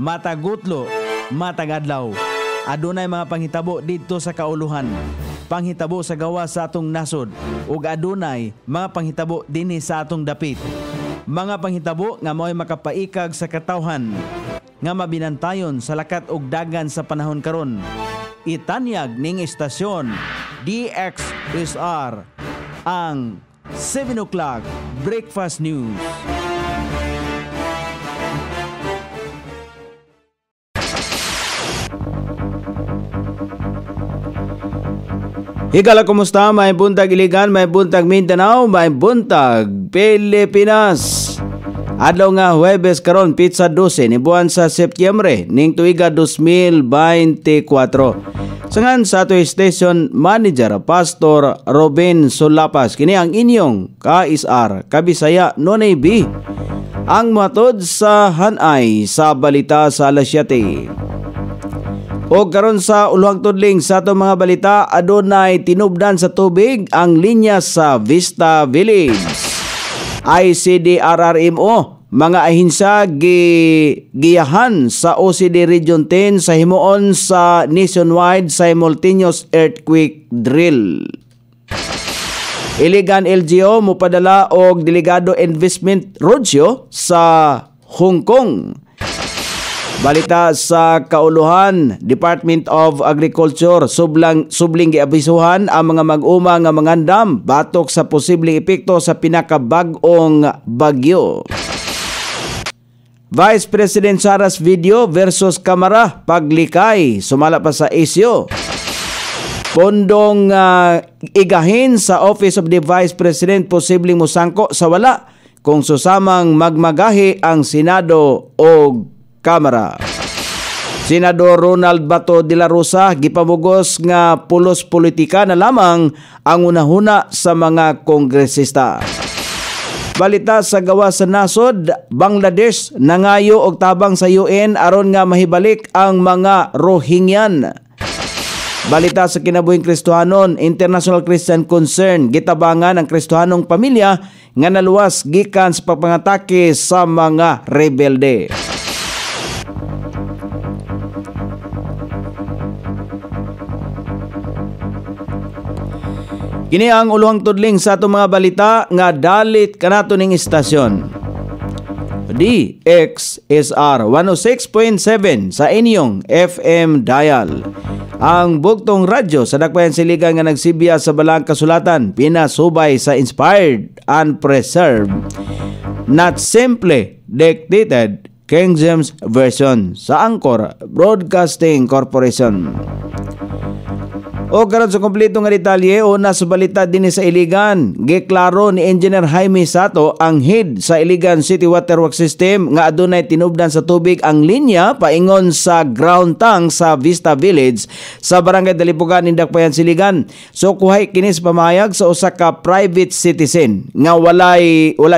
matagutlo, matagadlaw. Adunay mga panghitabo dito sa kauluhan. Panghitabo sa gawa sa atong nasod ug adunay mga panghitabo dinhi sa atong dapit. Mga panghitabo nga mao'y makapaikag sa katawhan nga mabinantayon sa lakat ug dagan sa panahon karon. Itanyag ning istasyon DXSR ang 7 o'clock Breakfast News. Higala, kumusta? May buntag Iligan, may buntag Mindanao, may buntag Pilipinas. Adlaw nga Huwebes karon pizza 12 ni buwan sa Setyembre ning tuiga 2024. Sangan sa ato station manager Pastor Robin Solapas, kini ang inyong ka-isar Kabisaya Nonay B. Ang matod sa hanay sa balita sa alas 7. O karon sa uluhang tudling sa ato mga balita, adunay tinubdan sa tubig ang linya sa Vista Village. ICDRRMO, mga ahinsa giyahan sa OCD Region 10 sa himuon sa nationwide simultaneous earthquake drill. Iligan LGO mopadala og delegado investment roadshow sa Hong Kong. Balita sa kauluhan, Department of Agriculture subling giabisuhan ang mga mag-uma nga mangandam batok sa posibleng epekto sa pinakabag-ong bagyo. Vice President Sara's video versus Kamara paglikay, sumala pa sa isyu. Pondong igahin sa Office of the Vice President posibleng musangko sa wala kung susamang magmagahi ang Senado o Kamara. Senador Ronald Bato de la Rosa gipamugos nga pulos politika na lamang ang unahuna sa mga kongresista. Balita sa gawa sa nasod, Bangladesh nangayo og tabang sa UN aron nga mahibalik ang mga Rohingyan. Balita sa kinabuhing Kristohanon, International Christian Concern gitabangan ang Kristohanong pamilya nga naluwas gikan sa pagpangatake sa mga rebelde. Kini ang uluhang tudling sa atong mga balita nga dalit kanato ning istasyon. DXSR 106.7 sa inyong FM dial. Ang bugtong radyo sa dakbayan siligan nga nagsibiya sa balang kasulatan, pinasubay sa inspired and preserved, not simply dictated King James Version sa Anchor Broadcasting Corporation. O karon sa kompleto nga detalye, una sa balita din sa Iligan, giklaro ni Engineer Jaime Sato ang head sa Iligan City Water Works System nga adunay tinubdan sa tubig ang linya paingon sa ground tank sa Vista Village sa Barangay Dalipugan, Dakbayan, Siligan. So kuhay kini sa pamayag sa usa ka private citizen nga wala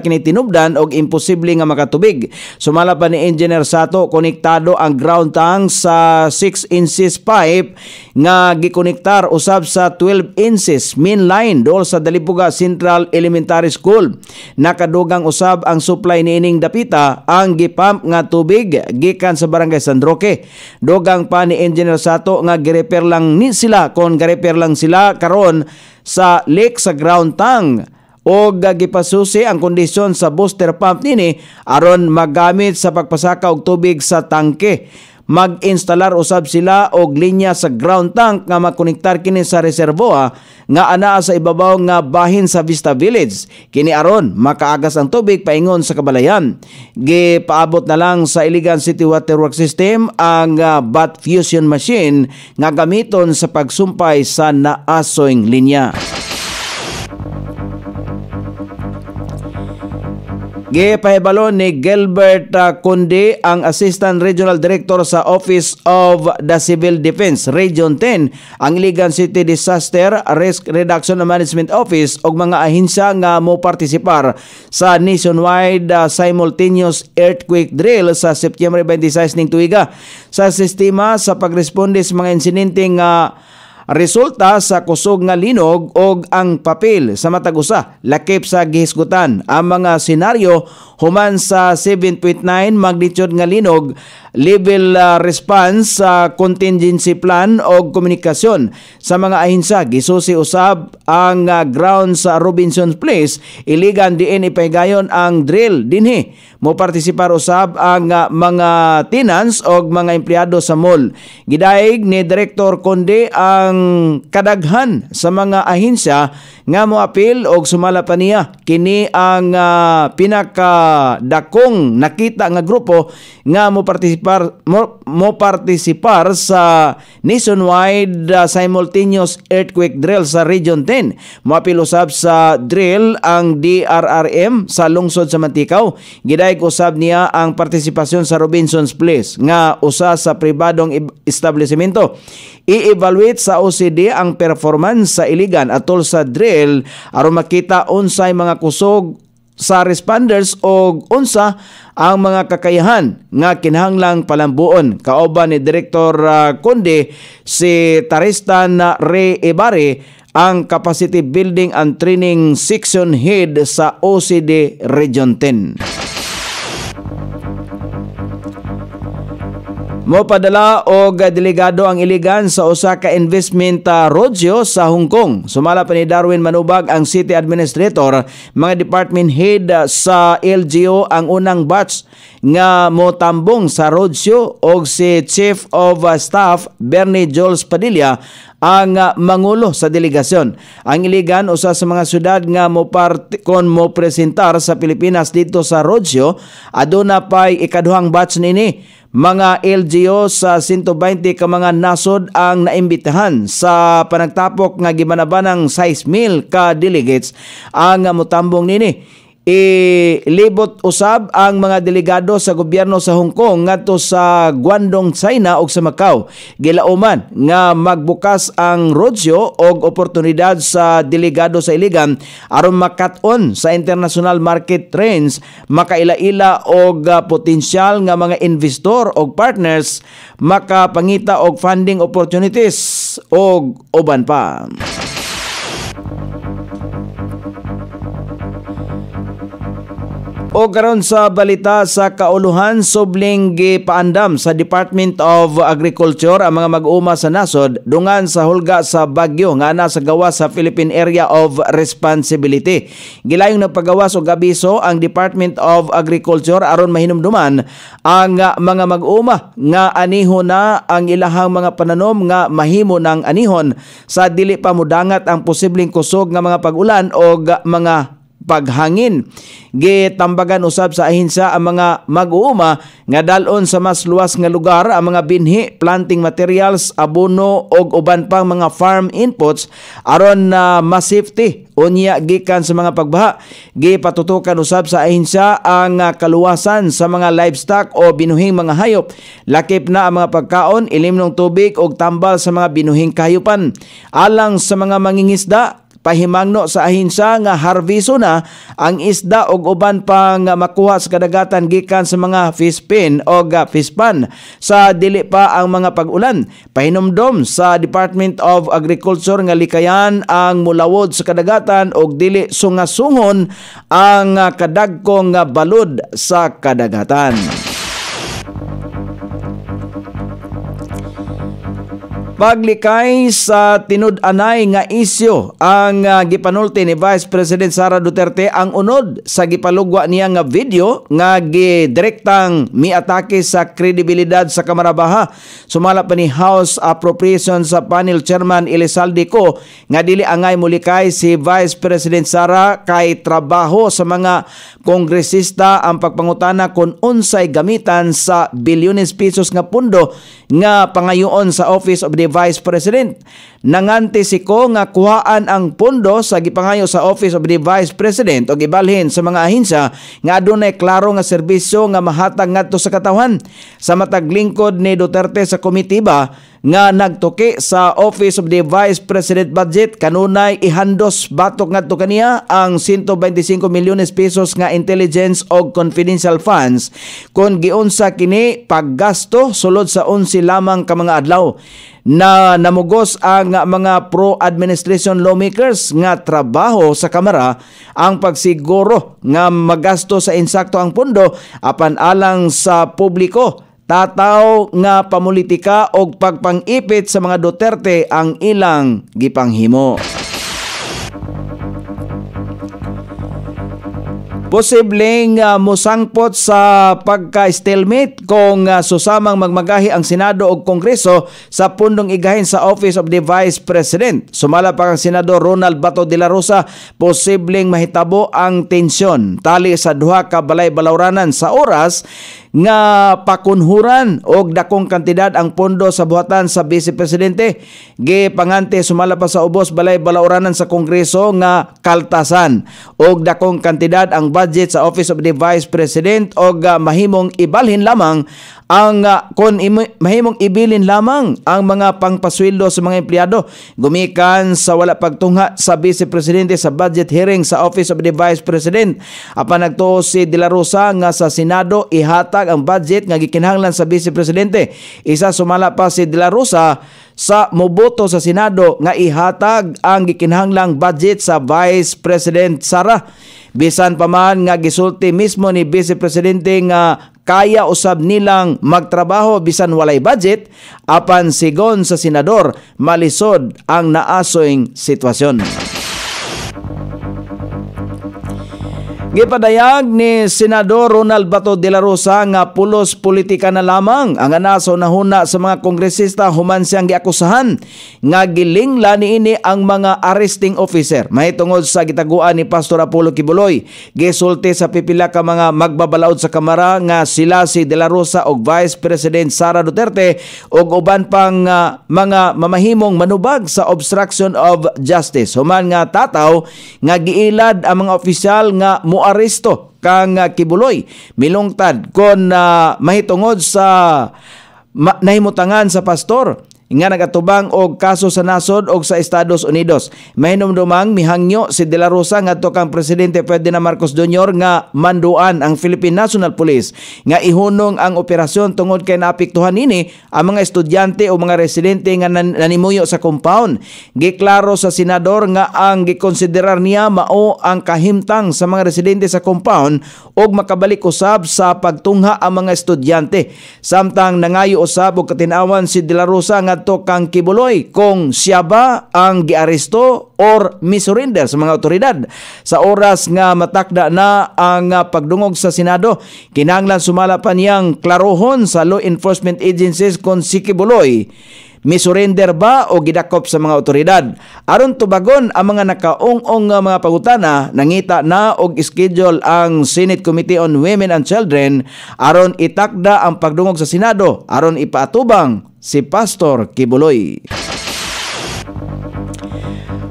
kini tinubdan og imposible nga makatubig. Sumala pa ni Engineer Sato, konektado ang ground tank sa 6 inches pipe nga gikonektar usab sa 12 inches main line dool sa Dalipuga Central Elementary School. Nakadugang usab ang supply niining dapita ang gipump nga tubig gikan sa Barangay San Roque. Dugang pa ni Engineer Sato nga girepair lang sila karon sa leak sa ground tank o gipasusi ang kondisyon sa booster pump nini aron magamit sa pagpasaka og tubig sa tangke. Mag-instalar usab sila og linya sa ground tank nga makonektar kini sa reservoir nga anaa sa ibabaw nga bahin sa Vista Village. Kini aron makaagas ang tubig paingon sa kabalayan. Gipaabot na lang sa Iligan City Water Works System ang bat fusion machine nga gamiton sa pagsumpay sa naasoing linya. Gipahibalo ni Gilbert Kundi, ang Assistant Regional Director sa Office of the Civil Defense Region 10, ang Iligan City Disaster Risk Reduction and Management Office og mga ahensya nga mo partisipar sa nationwide simultaneous earthquake drill sa Setyembre 26 ning tuiga. Sa sistema sa pagresponde sa mga insidente nga resulta sa kusog nga linog og ang papel sa matag usa lakip sa gihisgutan ang mga senaryo human sa 7.9 magnitude nga linog, level response sa contingency plan o komunikasyon sa mga ahensya. Gisusi usab ang ground sa Robinson Place, iligan diin ipahigayon ang drill dinhi. Mo partisipar usab ang mga tenants o mga empleyado sa mall. Gidaig ni Director Conde ang kadaghan sa mga ahensya nga moapil og sumala pa niya kini ang pinakadakong nakita nga grupo nga mo partisipar sa nationwide simultaneous earthquake drill sa Region 10. Moapil usab sa drill ang DRRM sa lungsod sa Mantikaw. Gidaig usab niya ang partisipasyon sa Robinson's Place nga usa sa pribadong establishmento. I-evaluate sa OCD ang performance sa iligan atol sa drill aron makita unsay mga kusog sa responders o unsa ang mga kakayahan nga kinahanglang palambuon. Kauban ni Director Conde si Taristan Ray Ibare, ang Capacity Building and Training Section Head sa OCD Region 10. Mopadala og delegado ang iligan sa usa ka investment roadshow sa Hong Kong. Sumala pa ni Darwin Manubag ang City Administrator, mga department head sa LGU ang unang batch nga motambong sa roadshow og si Chief of Staff Bernie Jules Padilla ang mangulo sa delegasyon. Ang iligan usa sa mga syudad nga mo presentar sa Pilipinas dito sa roadshow. Aduna pay ikaduhang batch nini. Mga LGU sa 120 ka mga nasod ang naimbitahan sa panagtapok nga gimanabanang 6,000 ka delegates ang motambong nini. Ilibot usab ang mga delegado sa gobyerno sa Hong Kong ngadto sa Guangdong, China ug sa Macau. Gilauman nga magbukas ang roadshow og oportunidad sa delegado sa iligan aron makat-on sa international market trends, makaila-ila og potensyal nga mga investor og partners, makapangita og funding opportunities og uban pa. O karon sa balita sa kauluhan, subling gipaandam sa Department of Agriculture ang mga mag-uma sa nasod dungan sa hulga sa bagyo nga ana sa gawas sa Philippine Area of Responsibility. Gilayong nagpagawas og abiso ang Department of Agriculture aron mahinumduman ang mga mag-uma nga anihon na ang ilahang mga pananom nga mahimo ng anihon sa dili pa mudangat ang posibleng kusog nga mga pag-ulan o mga paghangin. Gitambagan usab sa ahensya ang mga mag-uuma nga dalon sa mas luwas nga lugar ang mga binhi, planting materials, abono og uban pang mga farm inputs aron na ma-safety unya gikan sa mga pagbaha. Gipatutukan usab sa ahensya ang kaluwasan sa mga livestock o binuhing mga hayop, lakip na ang mga pagkaon, ilimnong tubig og tambal sa mga binuhing kahayopan. Alang sa mga mangingisda, pahimangno sa ahensya nga harbiso na ang isda og uban pang makuha sa kadagatan gikan sa mga fish pen o fish pan sa dili pa ang mga pag-ulan. Pahinumdom sa Department of Agriculture nga likayan ang mulawod sa kadagatan og dili sungasungon ang kadagkong balod sa kadagatan. Paglikay sa tinud-anay nga isyu ang gipanulti ni Vice President Sara Duterte ang unod sa gipalugwa niya nga video nga gidirektang miatake sa kredibilidad sa Kamara Baha. Sumala pa ni House Appropriations sa Panel Chairman Elizalde Co nga dili angay mulikay si Vice President Sara kay trabaho sa mga kongresista ang pagpangutana kung unsay gamitan sa bilyones pesos nga pundo nga pangayoon sa Office of the Vice President. Nanganti si Ko nga kuhaan ang pondo sa gipangayo sa Office of the Vice President o gibalhin sa mga ahensya nga adunay klaro nga serbisyo nga mahatag ngadto sa katawhan. Sa matag lingkod ni Duterte sa komitiba nga nagtuki sa Office of the Vice President budget kanunay ihandos batok ngadto kaniya ang 125 milyones pesos nga intelligence o confidential funds kung giunsa kini paggasto sulod sa 11 lamang ka mga adlaw na namugos ang mga pro-administration lawmakers nga trabaho sa Kamara ang pagsiguro nga magasto sa insakto ang pondo apan alang sa publiko tataw nga pamulitika o pagpangipit sa mga Duterte ang ilang gipanghimo. Posibleng musangpot sa pagka-stalemate kung susamang magmagahi ang Senado o Kongreso sa pundong igahin sa Office of the Vice President. Sumala pa ang Senador Ronald Bato de la Rosa, posibleng mahitabo ang tensyon tali sa duha ka balay-balawranan sa oras nga pakunhuran og dakong kantidad ang pondo sa buhatan sa Vice Presidente. Gipangante sumala pa sa ubos balay-balawranan sa Kongreso nga kaltasan og dakong kantidad ang budget sa Office of the Vice President og mahimong ibalhin lamang ang mahimong ibilin lamang ang mga pangpasweldo sa mga empleyado gumikan sa wala pagtungha sa Vice Presidente sa budget hearing sa Office of the Vice President. Apan nagtuo si De La Rosa nga sa Senado ihatag ang budget nga gikinahanglan sa Vice Presidente. Isa sumala pa si De La Rosa sa moboto sa Senado nga ihatag ang gikinahanglang budget sa Vice President Sara. Bisan pa man nga gisulti mismo ni Vice Presidente nga kaya usab nilang magtrabaho bisan walay budget, apan sigon sa senador malisod ang naasoing sitwasyon. Gipadayag ni Senador Ronald Bato de la Rosa nga pulos politika na lamang ang anaso nahuna sa mga kongresista human siyang giakusahan nga gilingla niini ang mga arresting officer. Mahitungod sa gitaguan ni Pastor Apollo Kibuloy, gisulti sa pipila ka mga magbabalaod sa Kamara nga sila si De la Rosa og Vice President Sara Duterte og uban pang mga mamahimong manubag sa obstruction of justice. Human nga tataw nga giilad ang mga opisyal nga muaresto kang Kibuloy milungtad kon mahitungod sa nahimutangan sa pastor nga nagatubang og kaso sa nasod og sa Estados Unidos. Mahinumdumang mihangyo si De La Rosa ngadto kang Presidente Ferdinand Marcos Jr. nga manduan ang Philippine National Police nga ihunong ang operasyon tungod kay naapektuhan nini ang mga estudyante o mga residente nga nanimuyo sa compound. Giklaro sa senador nga ang gikonsiderar niya mao ang kahimtang sa mga residente sa compound og makabalik usab sa pagtungha ang mga estudyante. Samtang nangayo usab og katinawan si De La Rosa nga kang Kibuloy kung siya ba ang giaresto or misurrender sa mga otoridad. Sa oras nga matakda na ang pagdungog sa Senado, kinahanglan sumala pa niyang klarohon sa law enforcement agencies kung si Kibuloy misurrender ba o gidakop sa mga otoridad. Aron tubagon ang mga nakaong-ong mga pangutana, nangita na og schedule ang Senate Committee on Women and Children aron itakda ang pagdungog sa Senado aron ipaatubang si Pastor Kibuloy.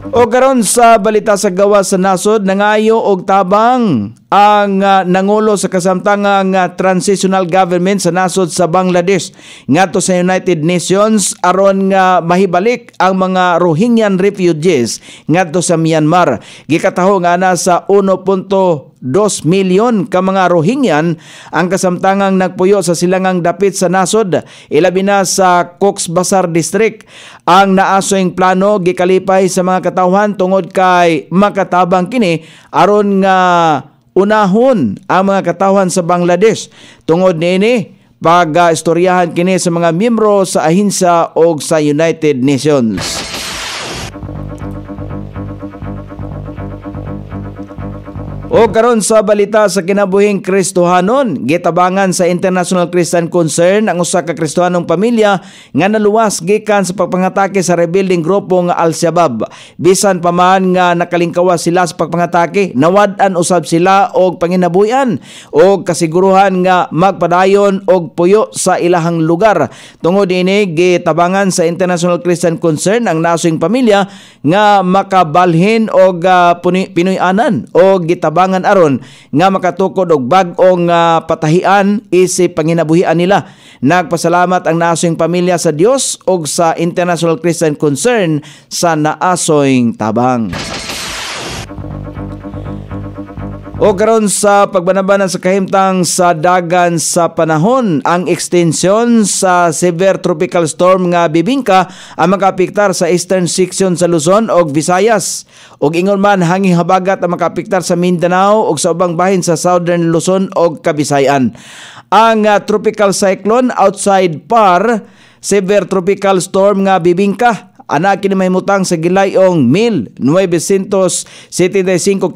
O karon sa balita sa gawas sa nasod, nangayo og tabang ang nangulo sa kasamtangang transitional government sa nasod sa Bangladesh ngadto sa United Nations aron nga mahibalik ang mga Rohingyan refugees ngadto sa Myanmar. Gikataho nga na sa 1.2 milyon ka mga Rohingyan ang kasamtangang nagpuyo sa silangang dapit sa nasod, ilabi na sa Cox's Bazar District. Ang naasoing plano gikalipay sa mga katawhan tungod kay makatabang kini aron nga unahon ang mga katawhan sa Bangladesh. Tungod niini pag-istoryahan kini sa mga miyembro sa ahinsya o sa United Nations. O karon sa balita sa kinabuhing Kristohanon, gitabangan sa International Christian Concern ang usa ka Kristohanong pamilya nga naluwas gikan sa pagpangatake sa rebuilding grupo nga Al-Shabaab. Bisan pa man nga nakalingkawas sila sa pagpangatake, nawad-an usab sila og panginabuhian og kasiguruhan nga magpadayon og puyo sa ilahang lugar. Tungod ini gitabangan sa International Christian Concern ang nasong pamilya nga makabalhin og pinuy-anan og gitabang tabangan aron nga makatukod og bag-ong patahian isip panginabuhian nila. Nagpasalamat ang naasoyng pamilya sa Dios ug sa International Christian Concern sa naasoyng tabang. O karon sa pagbanabanan sa kahimtang sa dagan sa panahon, ang extension sa severe tropical storm nga Bibingka ang makapiktar sa eastern section sa Luzon ug Visayas. Ug ingon man hanging habagat ang makapiktar sa Mindanao ug sa ubang bahin sa southern Luzon ug Kabisayan. Ang tropical cyclone outside par severe tropical storm nga Bibingka ana kini mahimutang sa gilayong 1975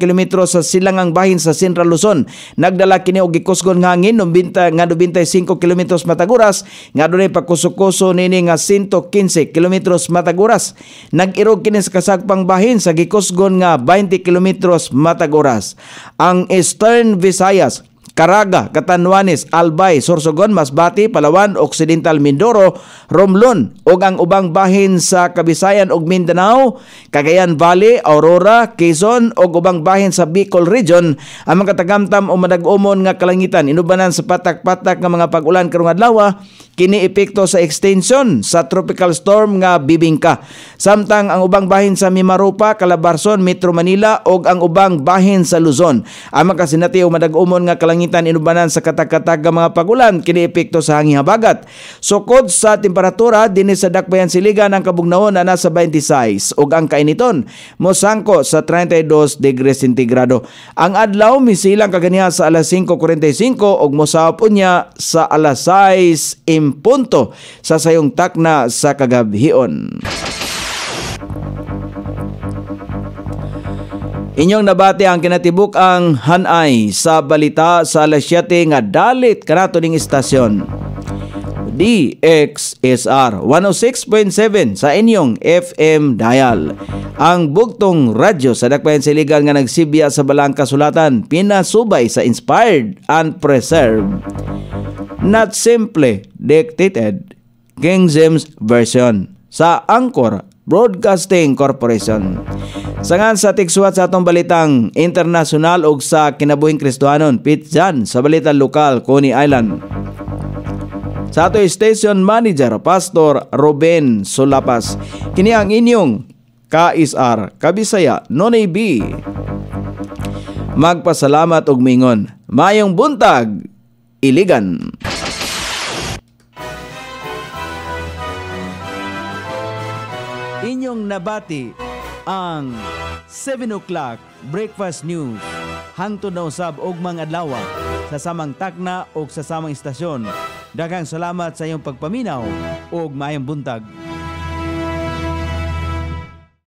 kilometro sa silangang bahin sa Central Luzon. Nagdala kini og gikusgon nga hangin nga 95 kilometros matag oras nga dunay pagkuso-kuso nini nga 115 kilometros matag oras. Nag-irog kini sa kasagpang bahin sa gikusgon nga 20 kilometros matag oras. Ang Eastern Visayas, Caraga, Catanduanes, Albay, Sorsogon, Masbate, Palawan, Occidental Mindoro, Romblon ug ang ubang bahin sa Kabisayan ug Mindanao, Cagayan Valley, Aurora, Quezon ug ubang bahin sa Bicol Region ang makatagamtam o madag-umon nga kalangitan inubanan sa patak-patak nga mga pag-ulan karong adlaw kini epekto sa extension sa tropical storm nga Bibingka. Samtang ang ubang bahin sa Mimaropa, Calabarzon, Metro Manila ug ang ubang bahin sa Luzon ang makasinati o madag-umon nga kalangitan inubanan sa katak-katak nga mga pag-ulan kini epekto sa hangin habagat. Sukod sa temperatura dinhi sa Dakbayan Siligan ang kabugnaon na nasa 26 ug ang kainiton mosangko sa 32 degrees sentigrado. Ang adlaw misilang kaganiha sa alas 5:45 ug mosahop unya sa alas 6 punto sa sayong takna sa kagabhion. Inyong nabati ang kinatibuk ang hanay sa balita sa alas 7 nga dalit kanato ning istasyon. DXSR 106.7 sa inyong FM dial. Ang bugtong radyo sa Dakbayan Siligan nga nagsibya sa balang kasulatan, pinasubay sa inspired and preserved. Not simply dictated, King James Version sa Anchor Broadcasting Corporation. Sangan sa tigsuwat sa atong balitang internasyonal ug sa kinabuhing Kristohanon, pitjan sa balitang lokal, Coney Island. Sa ato station manager, Pastor Ruben Solapas. Kini ang inyong KSR Kabisaya Nonay B. Magpasalamat og mingon. Mayong buntag, Iligan. Inyong nabati ang 7 o'clock breakfast news hangtod na usab og mga adlaw sa samang takna o sa samang istasyon. Daghang salamat sa iyong pagpaminaw ug maayong buntag.